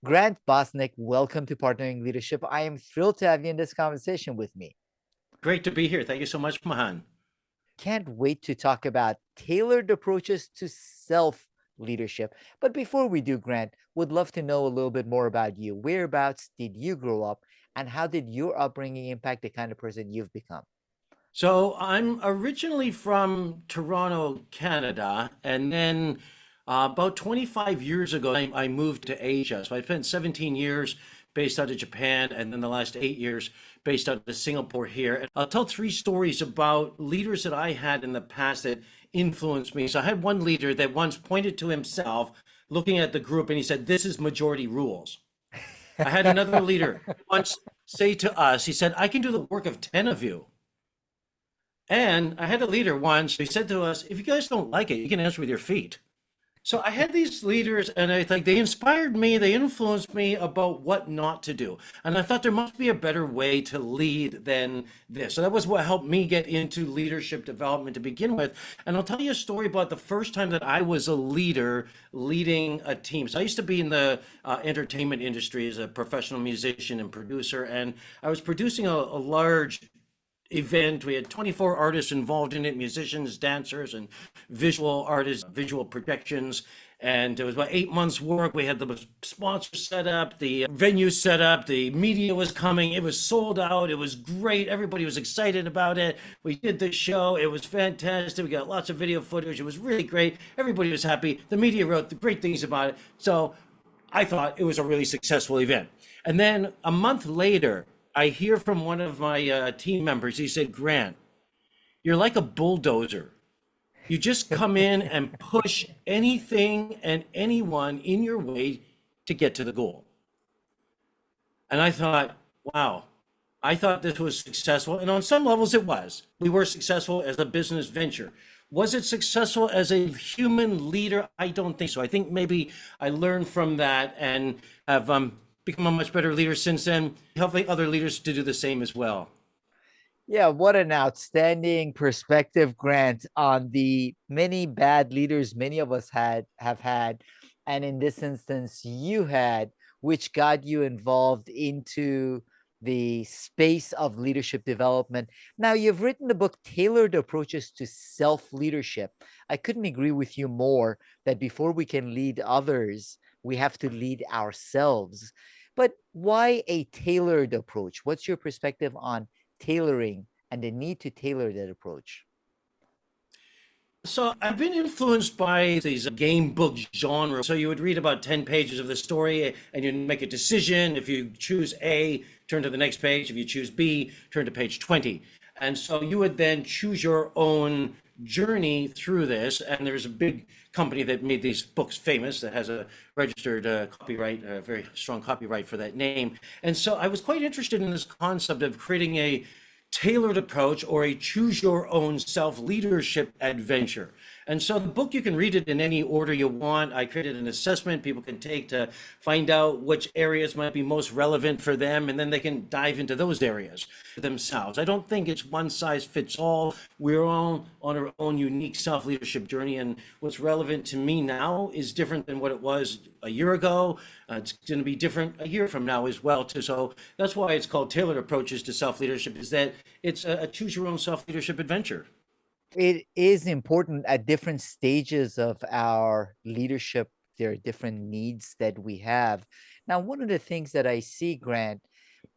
Grant Bosnick, welcome to Partnering Leadership. I am thrilled to have you in this conversation with me. Great to be here. Thank you so much, Mahan. Can't wait to talk about tailored approaches to self leadership. But before we do, Grant, would love to know a little bit more about you. Whereabouts did you grow up, and how did your upbringing impact the kind of person you've become? So I'm originally from Toronto, Canada, and then about 25 years ago, I moved to Asia. So I spent 17 years based out of Japan, and then the last 8 years based out of Singapore here. And I'll tell three stories about leaders that I had in the past that influenced me. So I had one leader that once pointed to himself, looking at the group, and he said, "This is majority rules." I had another leader once say to us, he said, "I can do the work of 10 of you." And I had a leader once, he said to us, "If you guys don't like it, you can answer with your feet." So I had these leaders, and I think they inspired me, they influenced me about what not to do. And I thought there must be a better way to lead than this. So that was what helped me get into leadership development to begin with. And I'll tell you a story about the first time that I was a leader leading a team. So I used to be in the entertainment industry as a professional musician and producer, and I was producing a large event. We had 24 artists involved in it, musicians, dancers, and visual artists, visual projections. And it was about 8 months work. We had the sponsors set up, the venue set up, the media was coming. It was sold out. It was great. Everybody was excited about it. We did the show. It was fantastic. We got lots of video footage. It was really great. Everybody was happy. The media wrote the great things about it. So I thought it was a really successful event. And then a month later, I hear from one of my team members. He said, "Grant, you're like a bulldozer. You just come in and push anything and anyone in your way to get to the goal." And I thought, wow, I thought this was successful. And on some levels, it was. We were successful as a business venture. Was it successful as a human leader? I don't think so. I think maybe I learned from that and have become a much better leader since then, helping other leaders to do the same as well. Yeah, what an outstanding perspective, Grant, on the many bad leaders many of us have had, and in this instance, you had, which got you involved into the space of leadership development. Now, you've written the book Tailored Approaches to Self-Leadership. I couldn't agree with you more that before we can lead others, we have to lead ourselves. But why a tailored approach? What's your perspective on tailoring and the need to tailor that approach? So I've been influenced by these game book genre. So you would read about 10 pages of the story and you'd make a decision. If you choose A, turn to the next page. If you choose B, turn to page 20. And so you would then choose your own journey through this. And there's a big company that made these books famous that has a registered copyright, a very strong copyright for that name. And so I was quite interested in this concept of creating a tailored approach or a choose your own self leadership adventure. And so the book, you can read it in any order you want. I created an assessment people can take to find out which areas might be most relevant for them, and then they can dive into those areas themselves. I don't think it's one size fits all. We're all on our own unique self leadership journey, and what's relevant to me now is different than what it was a year ago. It's going to be different a year from now as well too. So that's why it's called Tailored Approaches to Self Leadership, is that it's a choose your own self leadership adventure. It is important at different stages of our leadership. There are different needs that we have. Now, one of the things that I see, Grant,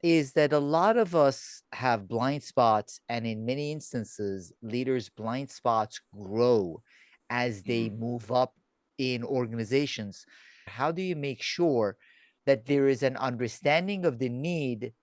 is that a lot of us have blind spots, and in many instances, leaders' blind spots grow as they Mhm. move up in organizations. How do you make sure that there is an understanding of the need,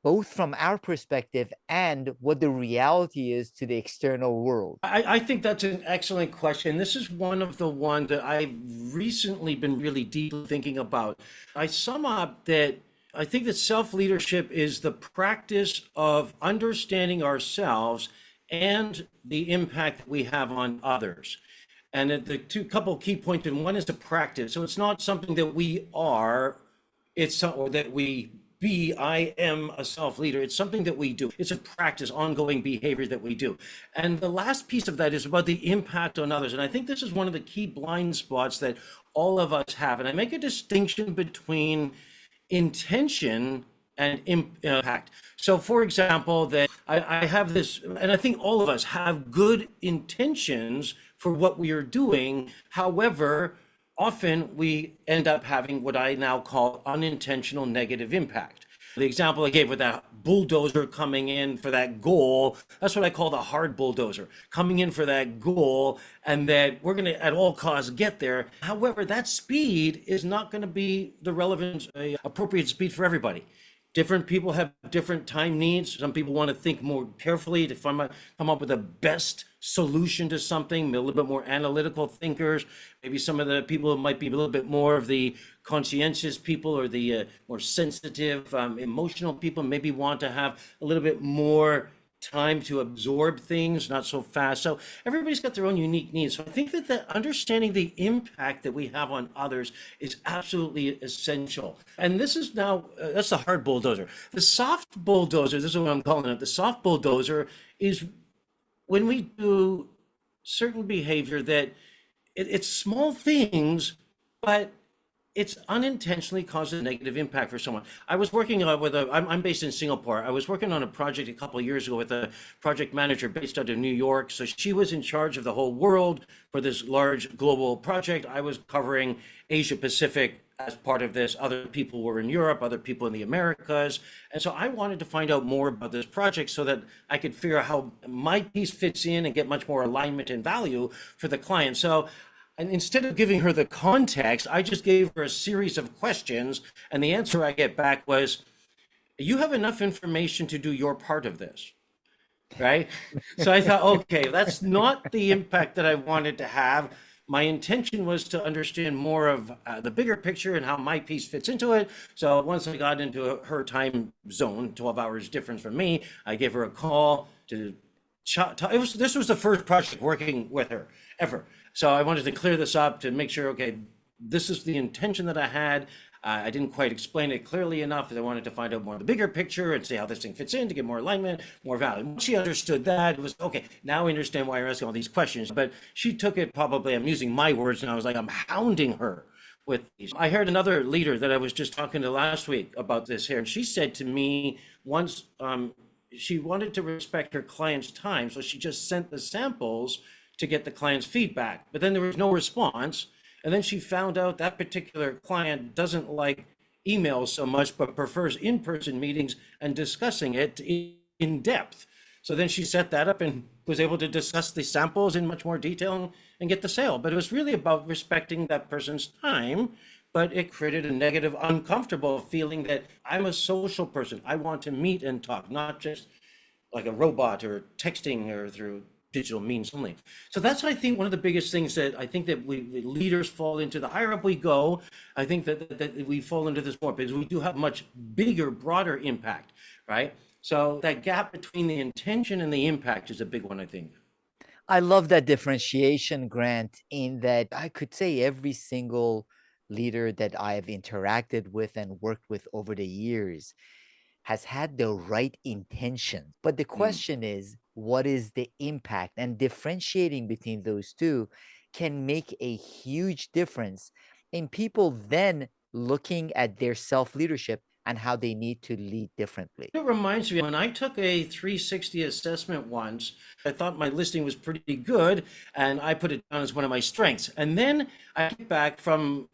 both from our perspective and what the reality is to the external world? I think that's an excellent question. This is one of the ones that I've recently been really deeply thinking about. I sum up that I think that self leadership is the practice of understanding ourselves and the impact that we have on others. And the two couple key points, and one is the practice. So it's not something that we are, it's or that we I am a self leader. It's something that we do. It's a practice, ongoing behavior that we do. And the last piece of that is about the impact on others. And I think this is one of the key blind spots that all of us have. And I make a distinction between intention and impact. So, for example, that I have this, and I think all of us have good intentions for what we are doing. However, often we end up having what I now call unintentional negative impact. The example I gave with that bulldozer coming in for that goal, that's what I call the hard bulldozer, coming in for that goal, and that we're going to at all costs get there. However, that speed is not going to be the relevant, appropriate speed for everybody. Different people have different time needs. Some people want to think more carefully to come up with the best solution to something, a little bit more analytical thinkers. Maybe some of the people might be a little bit more of the conscientious people, or the more sensitive, emotional people, maybe want to have a little bit more time to absorb things, not so fast. So everybody's got their own unique needs. So I think that understanding the impact that we have on others is absolutely essential. And this is now, that's the hard bulldozer. The soft bulldozer, this is what I'm calling it. The soft bulldozer is when we do certain behavior that it's small things, but it's unintentionally causes a negative impact for someone. I was working I'm based in Singapore. I was working on a project a couple of years ago with a project manager based out of New York. So she was in charge of the whole world for this large global project. I was covering Asia Pacific as part of this. Other people were in Europe, other people in the Americas. And so I wanted to find out more about this project so that I could figure out how my piece fits in and get much more alignment and value for the client. So, and instead of giving her the context, I just gave her a series of questions. And the answer I get back was, you have enough information to do your part of this, right? So I thought, okay, that's not the impact that I wanted to have. My intention was to understand more of the bigger picture and how my piece fits into it. So once I got into her time zone, 12 hours difference from me, I gave her a call to this was the first project working with her ever. So I wanted to clear this up to make sure, okay, this is the intention that I had. I didn't quite explain it clearly enough. I wanted to find out more of the bigger picture and see how this thing fits in to get more alignment, more value. Once she understood that, it was, okay, now I understand why you're asking all these questions. But she took it probably, I'm using my words, and I was like, I'm hounding her with these. I heard another leader that I was just talking to last week about this here, and she said to me once, she wanted to respect her client's time, so she just sent the samples to get the client's feedback, but then there was no response. And then she found out that particular client doesn't like emails so much, but prefers in-person meetings and discussing it in depth. So then she set that up and was able to discuss the samples in much more detail and get the sale. But it was really about respecting that person's time, but it created a negative, uncomfortable feeling that I'm a social person. I want to meet and talk, not just like a robot or texting or through digital means only. So that's, I think, one of the biggest things that I think that we leaders fall into. The higher up we go, I think that we fall into this more, because we do have much bigger, broader impact, right? So that gap between the intention and the impact is a big one, I think. I love that differentiation, Grant, in that I could say every single leader that I have interacted with and worked with over the years has had the right intention. But the Mm. question is, what is the impact? And differentiating between those two can make a huge difference in people then looking at their self leadership and how they need to lead differently. It reminds me, when I took a 360 assessment once, I thought my listing was pretty good, and I put it down as one of my strengths. And then I came back from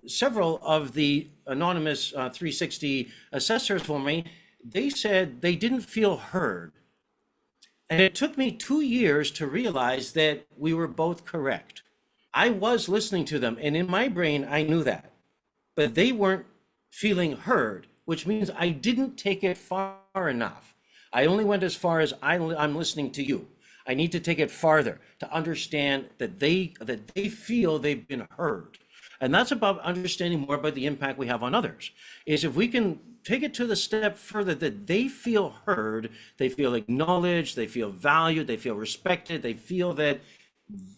several of the anonymous 360 assessors for me. They said they didn't feel heard. And it took me 2 years to realize that we were both correct. I was listening to them, and in my brain, I knew that. But they weren't feeling heard, which means I didn't take it far enough. I only went as far as I'm listening to you. I need to take it farther to understand that they feel they've been heard. And that's about understanding more about the impact we have on others. Is if we can take it to the step further, that they feel heard, they feel acknowledged, they feel valued, they feel respected, they feel that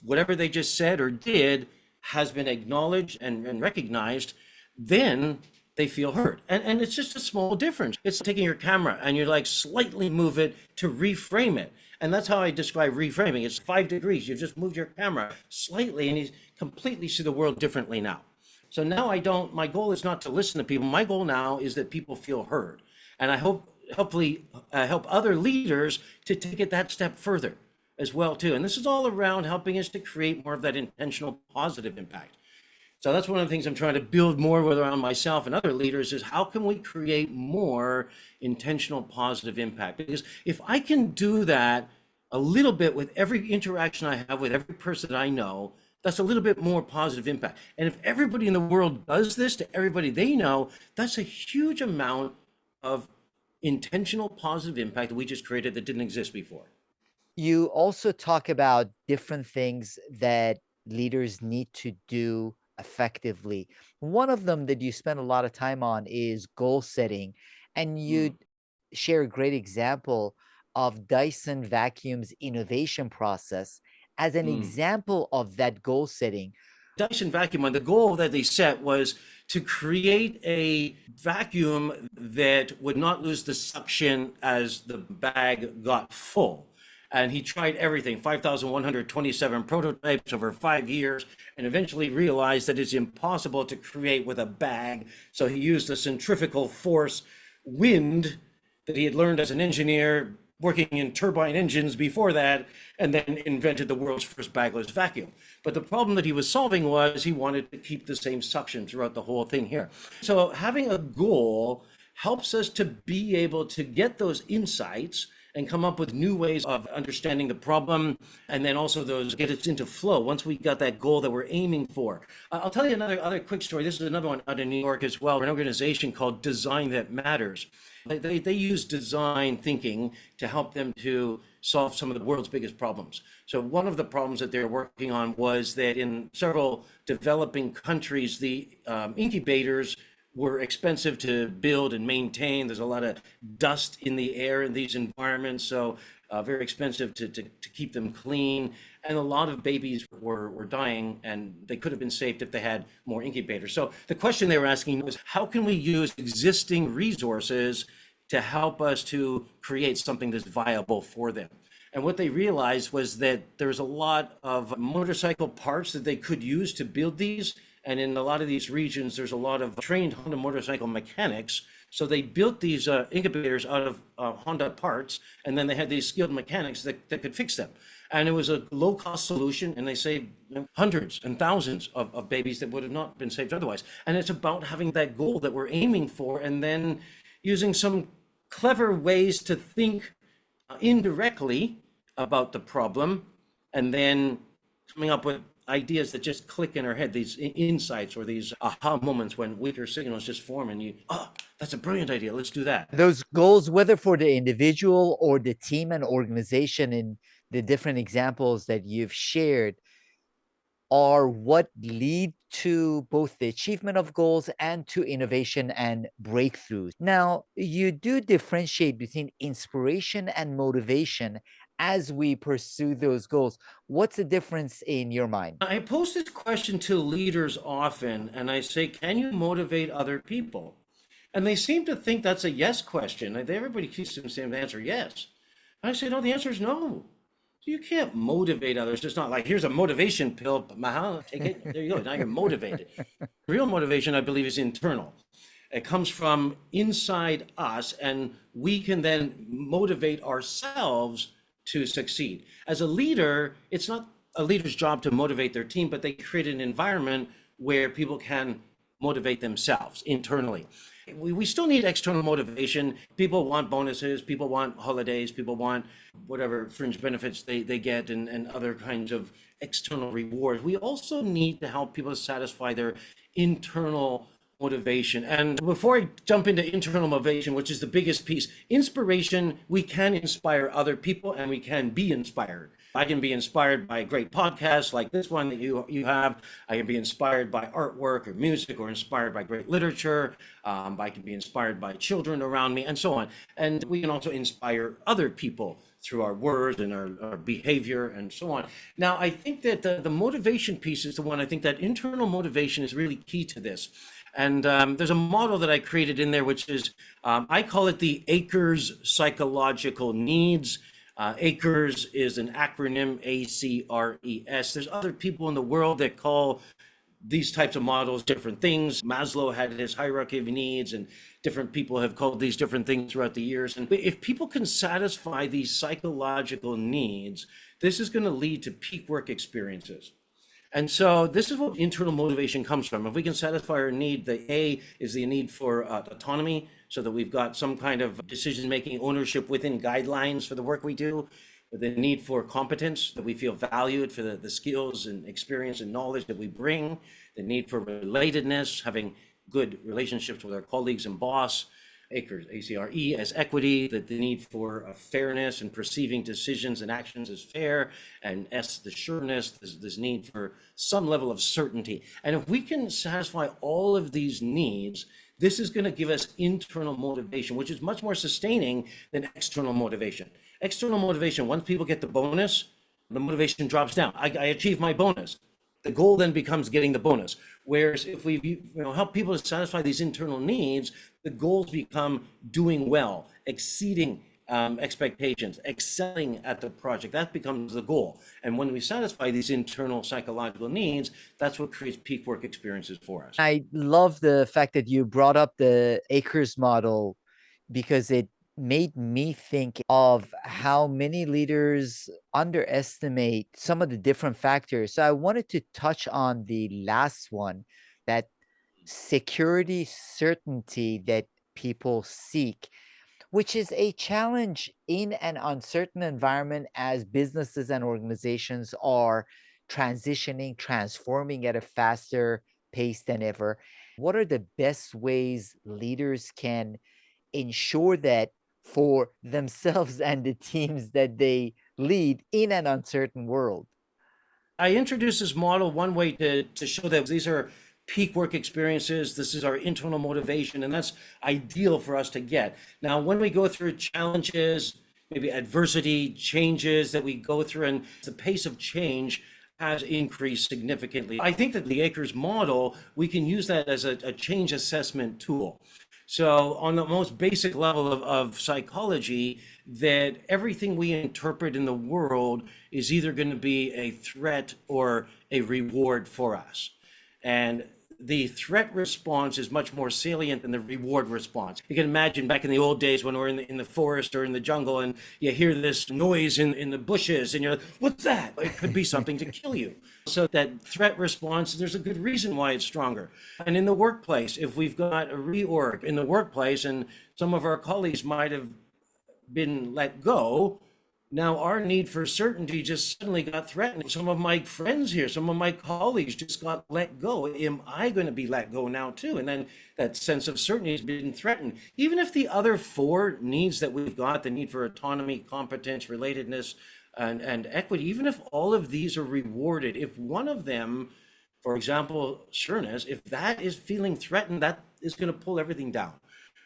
whatever they just said or did has been acknowledged and recognized, then they feel heard. And it's just a small difference. It's taking your camera and you like slightly move it to reframe it. And that's how I describe reframing. It's 5 degrees. You've just moved your camera slightly and you completely see the world differently now. So now my goal is not to listen to people. My goal now is that people feel heard. And I hopefully help other leaders to take it that step further as well too. And this is all around helping us to create more of that intentional positive impact. So that's one of the things I'm trying to build more with around myself and other leaders is how can we create more intentional positive impact? Because if I can do that a little bit with every interaction I have with every person that I know, that's a little bit more positive impact. And if everybody in the world does this to everybody they know, that's a huge amount of intentional positive impact that we just created that didn't exist before. You also talk about different things that leaders need to do effectively. One of them that you spend a lot of time on is goal setting, and you Mm, share a great example of Dyson Vacuum's innovation process as an mm. example of that goal setting. Dyson vacuum, and the goal that they set was to create a vacuum that would not lose the suction as the bag got full. And he tried everything, 5,127 prototypes over 5 years, and eventually realized that it's impossible to create with a bag. So he used the centrifugal force wind that he had learned as an engineer working in turbine engines before that, and then invented the world's first bagless vacuum. But the problem that he was solving was he wanted to keep the same suction throughout the whole thing here. So having a goal helps us to be able to get those insights and come up with new ways of understanding the problem, and then also those get it into flow once we got that goal that we're aiming for. I'll tell you another other quick story. This is another one out in New York as well, an organization called Design That Matters. They use design thinking to help them to solve some of the world's biggest problems. So one of the problems that they're working on was that in several developing countries, the incubators were expensive to build and maintain. There's a lot of dust in the air in these environments, so very expensive to keep them clean. And a lot of babies were dying, and they could have been saved if they had more incubators. So the question they were asking was, how can we use existing resources to help us to create something that's viable for them? And what they realized was that there's a lot of motorcycle parts that they could use to build these. And in a lot of these regions, there's a lot of trained Honda motorcycle mechanics. So they built these incubators out of Honda parts, and then they had these skilled mechanics that could fix them. And it was a low-cost solution, and they saved hundreds and thousands of babies that would have not been saved otherwise. And it's about having that goal that we're aiming for, and then using some clever ways to think indirectly about the problem, and then coming up with ideas that just click in our head, these insights or these aha moments when weaker signals just form and you, oh, that's a brilliant idea. Let's do that. Those goals, whether for the individual or the team and organization, in the different examples that you've shared, are what lead to both the achievement of goals and to innovation and breakthroughs. Now, you do differentiate between inspiration and motivation as we pursue those goals. What's the difference in your mind? I pose this question to leaders often, and I say, can you motivate other people? And they seem to think that's a yes question. Everybody keeps saying the answer yes. I say, no, the answer is no. You can't motivate others. It's not like, here's a motivation pill, Mahan, take it. There you go. Now you're motivated. Real motivation, I believe, is internal. It comes from inside us, and we can then motivate ourselves to succeed. As a leader, it's not a leader's job to motivate their team, but they create an environment where people can motivate themselves internally. We still need external motivation. People want bonuses, people want holidays, people want whatever fringe benefits they get and other kinds of external rewards. We also need to help people satisfy their internal motivation. And before I jump into internal motivation, which is the biggest piece, inspiration, we can inspire other people and we can be inspired. I can be inspired by great podcasts like this one that you have. I can be inspired by artwork or music, or inspired by great literature. I can be inspired by children around me and so on. And we can also inspire other people through our words and our behavior and so on. Now, I think that the motivation piece is the one, I think that internal motivation is really key to this. And there's a model that I created in there, which is, I call it the Acres Psychological Needs. ACRES is an acronym, ACRES. There's other people in the world that call these types of models different things. Maslow had his hierarchy of needs, and different people have called these different things throughout the years. And if people can satisfy these psychological needs, this is going to lead to peak work experiences. And so this is what internal motivation comes from. If we can satisfy our need, the A is the need for autonomy, so that we've got some kind of decision-making ownership within guidelines for the work we do. The need for competence, that we feel valued for the skills and experience and knowledge that we bring. The need for relatedness, having good relationships with our colleagues and boss. ACRE, ACRE as equity, that the need for fairness and perceiving decisions and actions as fair, and S, the sureness, this need for some level of certainty. And if we can satisfy all of these needs, this is going to give us internal motivation, which is much more sustaining than external motivation. External motivation, once people get the bonus, the motivation drops down. I achieved my bonus. The goal then becomes getting the bonus. Whereas if we help people to satisfy these internal needs, the goals become doing well, exceeding expectations, excelling at the project. That becomes the goal. And when we satisfy these internal psychological needs, that's what creates peak work experiences for us. I love the fact that you brought up the Acres model because it made me think of how many leaders underestimate some of the different factors. So I wanted to touch on the last one, that security certainty that people seek, which is a challenge in an uncertain environment as businesses and organizations are transitioning, transforming at a faster pace than ever. What are the best ways leaders can ensure that for themselves and the teams that they lead in an uncertain world? I introduced this model one way to show that these are peak work experiences. This is our internal motivation, and that's ideal for us to get. Now, when we go through challenges, maybe adversity, changes that we go through, and the pace of change has increased significantly. I think that the Acres model, we can use that as a change assessment tool. So on the most basic level of psychology, that everything we interpret in the world is either going to be a threat or a reward for us. And the threat response is much more salient than the reward response. You can imagine back in the old days when we're in the forest or in the jungle and you hear this noise in the bushes and you're like, what's that? It could be something to kill you. So that threat response, there's a good reason why it's stronger. And in the workplace, if we've got a reorg in the workplace and some of our colleagues might have been let go, now our need for certainty just suddenly got threatened. Some of my friends here, some of my colleagues just got let go. Am I going to be let go now too? And then that sense of certainty has been threatened. Even if the other four needs that we've got, the need for autonomy, competence, relatedness, and equity, even if all of these are rewarded, if one of them, for example, sureness, if that is feeling threatened, that is going to pull everything down.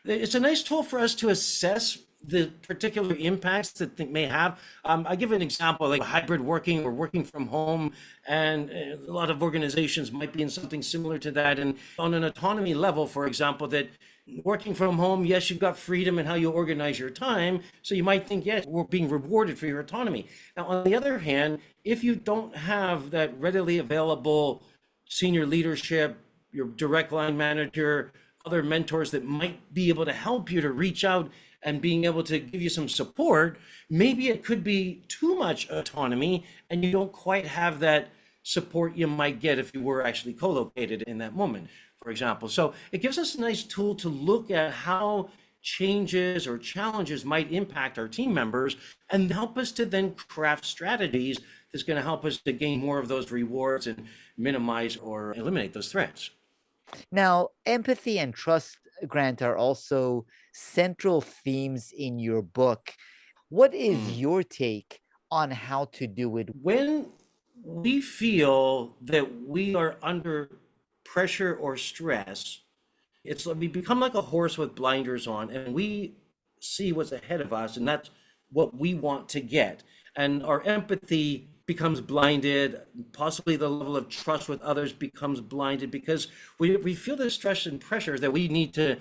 It's a nice tool for us to assess the particular impacts that they may have. I give an example, like hybrid working or working from home, and a lot of organizations might be in something similar to that. And on an autonomy level, for example, that working from home, yes, you've got freedom in how you organize your time. So you might think, yes, we're being rewarded for your autonomy. Now, on the other hand, if you don't have that readily available senior leadership, your direct line manager, other mentors that might be able to help you to reach out and being able to give you some support, maybe it could be too much autonomy and you don't quite have that support you might get if you were actually co-located in that moment, for example. So it gives us a nice tool to look at how changes or challenges might impact our team members and help us to then craft strategies that's going to help us to gain more of those rewards and minimize or eliminate those threats. Now, empathy and trust, Grant, are also central themes in your book. What is Mm. your take on how to do it? When we feel that we are under pressure or stress, it's like we become like a horse with blinders on, and we see what's ahead of us, and that's what we want to get. And our empathy becomes blinded, possibly the level of trust with others becomes blinded because we feel this stress and pressure that we need to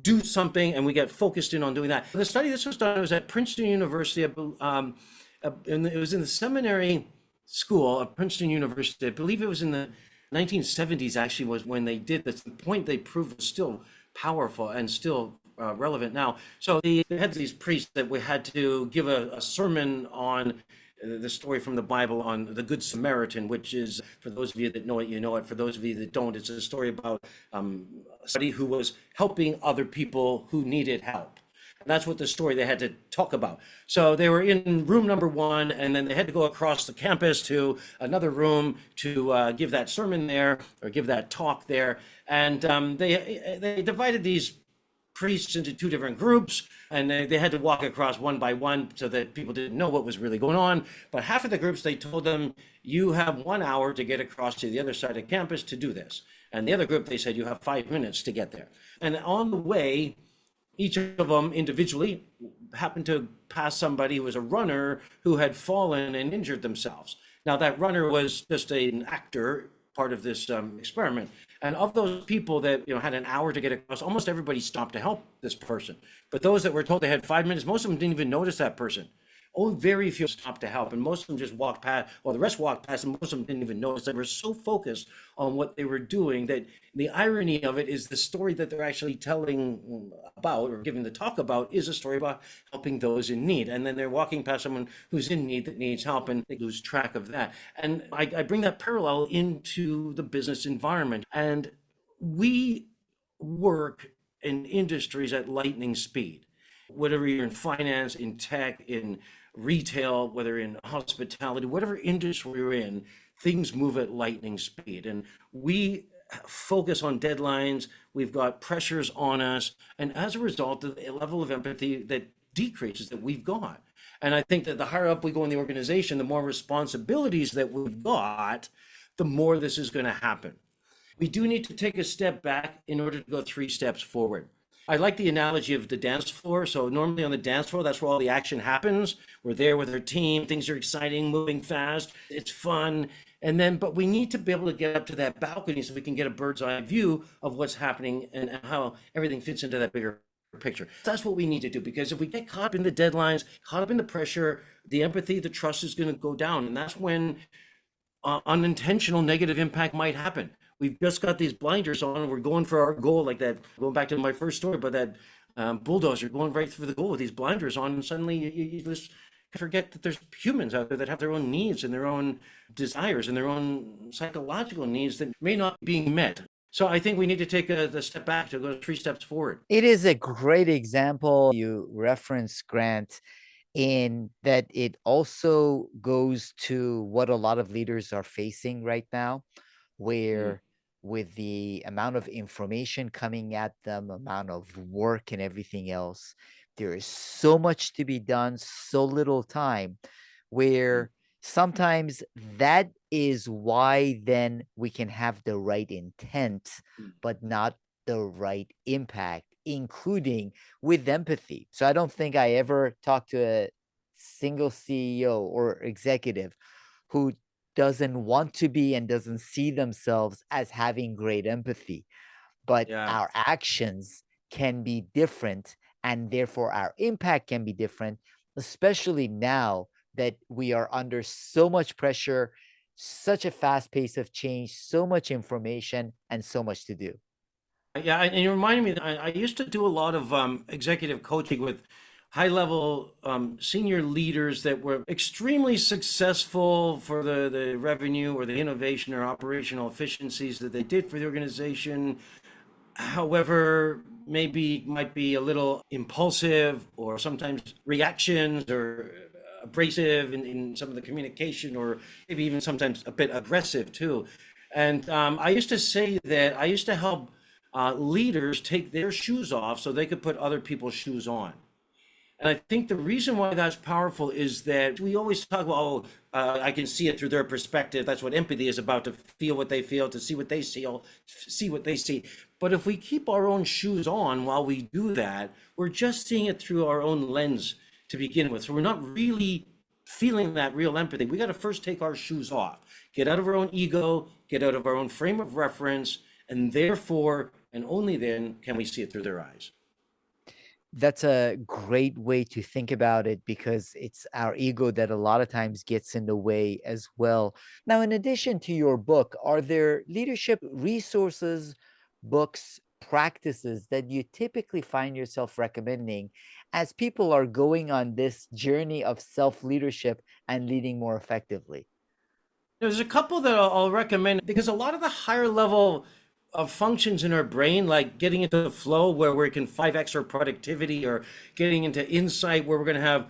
do something and we get focused in on doing that. The study this was done was at Princeton University, and it was in the seminary school of Princeton University. I believe it was in the 1970s actually was when they did this. The point they proved was still powerful and still relevant now. So they had these priests that we had to give a sermon on the story from the Bible on the Good Samaritan, which is, for those of you that know it, you know it. For those of you that don't, it's a story about somebody who was helping other people who needed help. And that's what the story they had to talk about. So they were in room number one, and then they had to go across the campus to another room to give that sermon there or give that talk there. And they divided these priests into two different groups, and they had to walk across one by one so that people didn't know what was really going on. But half of the groups, they told them, you have 1 hour to get across to the other side of campus to do this. And the other group, they said, you have 5 minutes to get there. And on the way, each of them individually happened to pass somebody who was a runner who had fallen and injured themselves. Now, that runner was just an actor, part of this experiment. And of those people that had an hour to get across, almost everybody stopped to help this person. But those that were told they had 5 minutes, most of them didn't even notice that person. Only very few stopped to help, and most of them just walked past, well, the rest walked past, and most of them didn't even notice. They were so focused on what they were doing that the irony of it is the story that they're actually telling about or giving the talk about is a story about helping those in need. And then they're walking past someone who's in need that needs help, and they lose track of that. And I bring that parallel into the business environment. And we work in industries at lightning speed. Whatever you're in finance, in tech, in retail, whether in hospitality, whatever industry we're in, things move at lightning speed. And we focus on deadlines, we've got pressures on us, and as a result, the level of empathy that decreases that we've got. And I think that the higher up we go in the organization, the more responsibilities that we've got, the more this is going to happen. We do need to take a step back in order to go 3 steps forward. I like the analogy of the dance floor. So normally on the dance floor, that's where all the action happens. We're there with our team. Things are exciting, moving fast. It's fun. But we need to be able to get up to that balcony so we can get a bird's eye view of what's happening and how everything fits into that bigger picture. That's what we need to do, because if we get caught up in the deadlines, caught up in the pressure, the empathy, the trust is going to go down. And that's when unintentional negative impact might happen. We've just got these blinders on. We're going for our goal, like that. Going back to my first story, but that bulldozer going right through the goal with these blinders on, and suddenly you just forget that there's humans out there that have their own needs and their own desires and their own psychological needs that may not be being met. So I think we need to take the step back to go 3 steps forward. It is a great example you reference, Grant, in that it also goes to what a lot of leaders are facing right now, where with the amount of information coming at them, amount of work and everything else, there is so much to be done, so little time, where sometimes that is why then we can have the right intent, but not the right impact, including with empathy. So I don't think I ever talked to a single CEO or executive who doesn't want to be and doesn't see themselves as having great empathy. But Yeah. our actions can be different, and therefore our impact can be different, especially now that we are under so much pressure, such a fast pace of change, so much information, and so much to do. Yeah, and you reminded me that I used to do a lot of executive coaching with high-level senior leaders that were extremely successful for the revenue or the innovation or operational efficiencies that they did for the organization. However, maybe might be a little impulsive or sometimes reactions or abrasive in some of the communication, or maybe even sometimes a bit aggressive too. And I used to say that I used to help leaders take their shoes off so they could put other people's shoes on. And I think the reason why that's powerful is that we always talk about, oh, I can see it through their perspective. That's what empathy is about, to feel what they feel, to see what they see what they see. But if we keep our own shoes on while we do that, we're just seeing it through our own lens to begin with. So we're not really feeling that real empathy, we got to first take our shoes off, get out of our own ego, get out of our own frame of reference, and therefore, and only then can we see it through their eyes. That's a great way to think about it because it's our ego that a lot of times gets in the way as well. Now, in addition to your book, are there leadership resources, books, practices that you typically find yourself recommending as people are going on this journey of self leadership and leading more effectively? There's a couple that I'll recommend because a lot of the higher level of functions in our brain, like getting into the flow where we can 5x our productivity, or getting into insight where we're going to have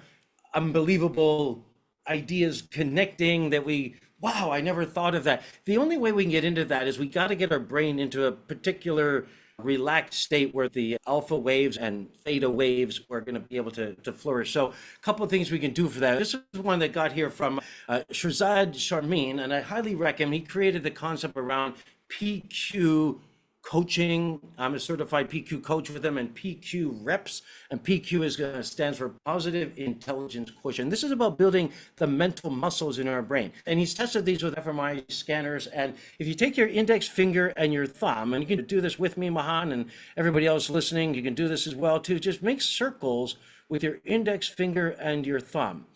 unbelievable ideas connecting that we, wow, I never thought of that. The only way we can get into that is we got to get our brain into a particular relaxed state where the alpha waves and theta waves are going to be able to flourish. So a couple of things we can do for that. This is one that got here from Shirzad Sharmin, and I highly recommend. He created the concept around PQ coaching. I'm a certified PQ coach with them, and PQ reps. And PQ stands for positive intelligence quotient. This is about building the mental muscles in our brain. And he's tested these with fMRI scanners. And if you take your index finger and your thumb, and you can do this with me, Mahan, and everybody else listening, you can do this as well too. Just make circles with your index finger and your thumb.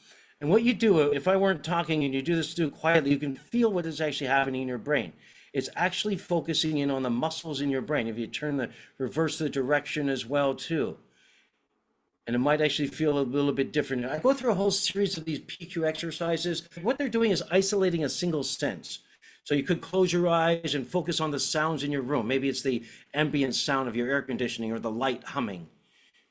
And what you do, if I weren't talking and you do this quietly, you can feel what is actually happening in your brain. It's actually focusing in on the muscles in your brain. If you reverse the direction as well too. And it might actually feel a little bit different. I go through a whole series of these PQ exercises. What they're doing is isolating a single sense. So you could close your eyes and focus on the sounds in your room. Maybe it's the ambient sound of your air conditioning or the light humming.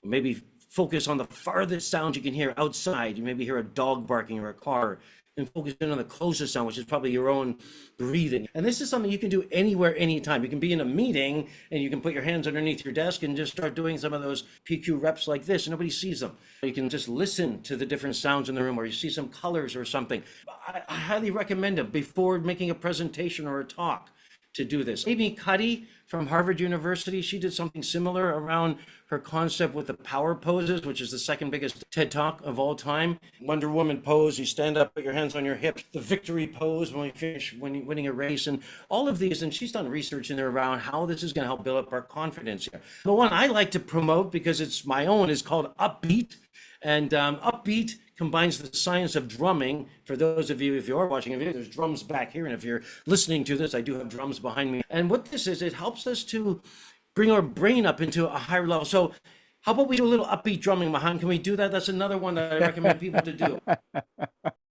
Maybe focus on the farthest sound you can hear outside. You maybe hear a dog barking or a car. And focus in on the closest sound, which is probably your own breathing. And this is something you can do anywhere, anytime. You can be in a meeting and you can put your hands underneath your desk and just start doing some of those PQ reps like this, and nobody sees them. You can just listen to the different sounds in the room, or you see some colors or something. I highly recommend it before making a presentation or a talk to do this. Amy Cuddy from Harvard University, she did something similar around her concept with the power poses, which is the second biggest TED Talk of all time. Wonder Woman pose, you stand up, put your hands on your hips. The victory pose when you finish winning a race, and all of these. And she's done research in there around how this is going to help build up our confidence here. The one I like to promote, because it's my own, is called Upbeat. And Upbeat combines the science of drumming. For those of you, if you are watching a video, there's drums back here. And if you're listening to this, I do have drums behind me. And what this is, it helps us to bring our brain up into a higher level. So how about we do a little upbeat drumming, Mahan? Can we do that? That's another one that I recommend people to do.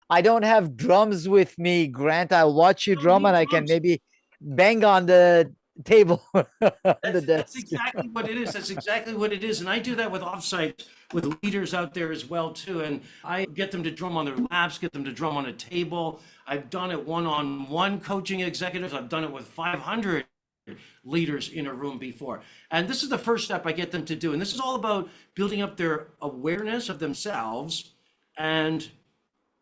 I don't have drums with me, Grant. I'll watch you You don't drum and need I can drums. maybe bang on the table on the That's desk. exactly what it is. That's exactly what it is. And I do that with offsites with leaders out there as well too. And I get them to drum on their laps, get them to drum on a table. I've done it one-on-one coaching executives. I've done it with 500 leaders in a room before. And this is the first step I get them to do. And this is all about building up their awareness of themselves and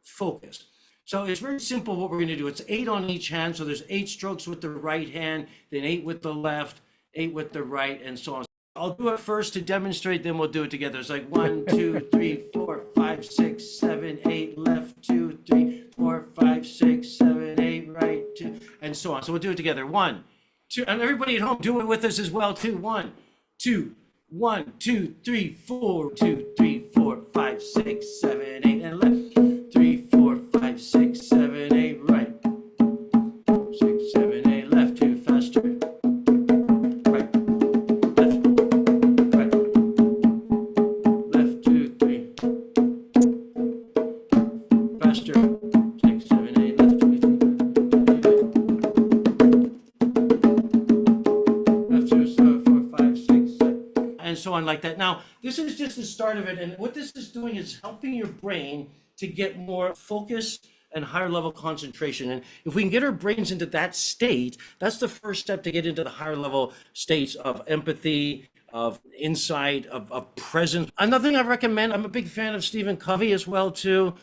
focus. So it's very simple what we're going to do. It's 8 on each hand. So there's 8 strokes with the right hand, then 8 with the left, 8 with the right, and so on. I'll do it first to demonstrate, then we'll do it together. It's like 1, 2, 3, 4, 5, 6, 7, 8, left, 2, 3, 4, 5, 6, 7, 8, right, 2, and so on. So we'll do it together. 1, 2, and everybody at home, do it with us as well too. 1, 2, 1, 2, 3, 4, 2, 3, 4, 5, 6, 7, 8, and left, 3, 4, 5, 6, 7, 8, right, 6, 7, 8, left, 2, faster, right, left, right, left, 2, 3, faster, 6, 7, 8, left, 2, 3, left, 2, 7, 4, 5, 6, 7, and so on like that. Now, this is just the start of it, and what this is doing is helping your brain to get more focus and higher level concentration. And if we can get our brains into that state, that's the first step to get into the higher level states of empathy, of insight, of presence. Another thing I recommend, I'm a big fan of Stephen Covey as well too.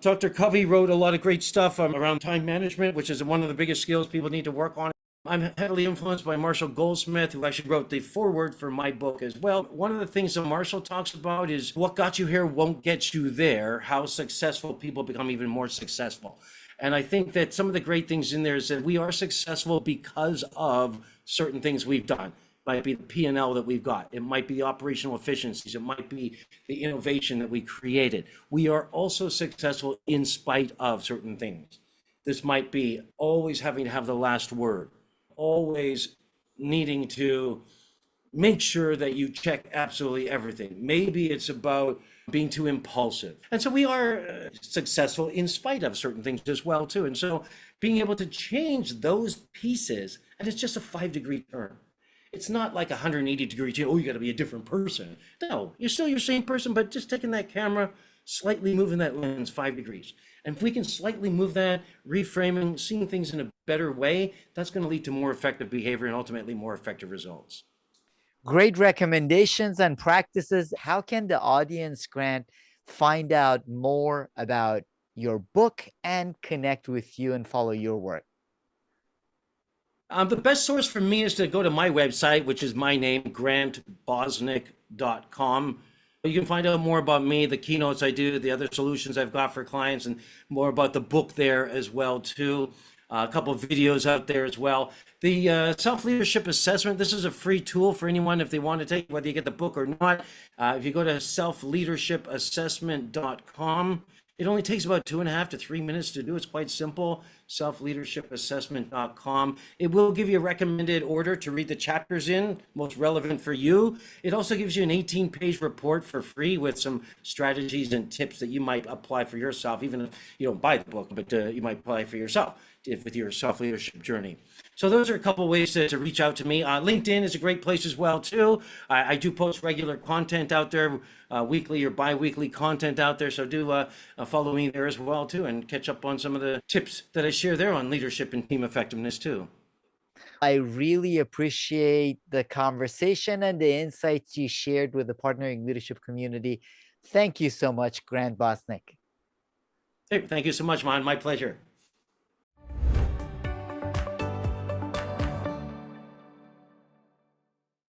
Dr. Covey wrote a lot of great stuff around time management, which is one of the biggest skills people need to work on. I'm heavily influenced by Marshall Goldsmith, who actually wrote the foreword for my book as well. One of the things that Marshall talks about is what got you here won't get you there, how successful people become even more successful. And I think that some of the great things in there is that we are successful because of certain things we've done. It might be the P&L that we've got. It might be operational efficiencies. It might be the innovation that we created. We are also successful in spite of certain things. This might be always having to have the last word, always needing to make sure that you check absolutely everything. Maybe it's about being too impulsive. And so we are successful in spite of certain things as well too. And so being able to change those pieces, and it's just a 5-degree turn. It's not like a 180-degree turn. Oh, you got to be a different person. No, you're still your same person, but just taking that camera, slightly moving that lens 5 degrees. And if we can slightly move that, reframing, seeing things in a better way, that's going to lead to more effective behavior and ultimately more effective results. Great recommendations and practices. How can the audience, Grant, find out more about your book and connect with you and follow your work? The best source for me is to go to my website, which is my name, grantbosnick.com. You can find out more about me, the keynotes I do, the other solutions I've got for clients, and more about the book there as well too. A couple of videos out there as well. The self-leadership assessment, this is a free tool for anyone if they want to take, whether you get the book or not. If you go to selfleadershipassessment.com, it only takes about 2.5 to 3 minutes to do. It's quite simple. Selfleadershipassessment.com. It will give you a recommended order to read the chapters in, most relevant for you. It also gives you an 18-page report for free with some strategies and tips that you might apply for yourself, even if you don't buy the book, but you might apply for yourself with your self-leadership journey. So those are a couple ways to reach out to me. LinkedIn is a great place as well too. I do post regular content out there, weekly or bi-weekly content out there. So do follow me there as well too, and catch up on some of the tips that I share there on leadership and team effectiveness too. I really appreciate the conversation and the insights you shared with the partnering leadership community. Thank you so much, Grant Bosnick. Hey, thank you so much, Mahan. My pleasure.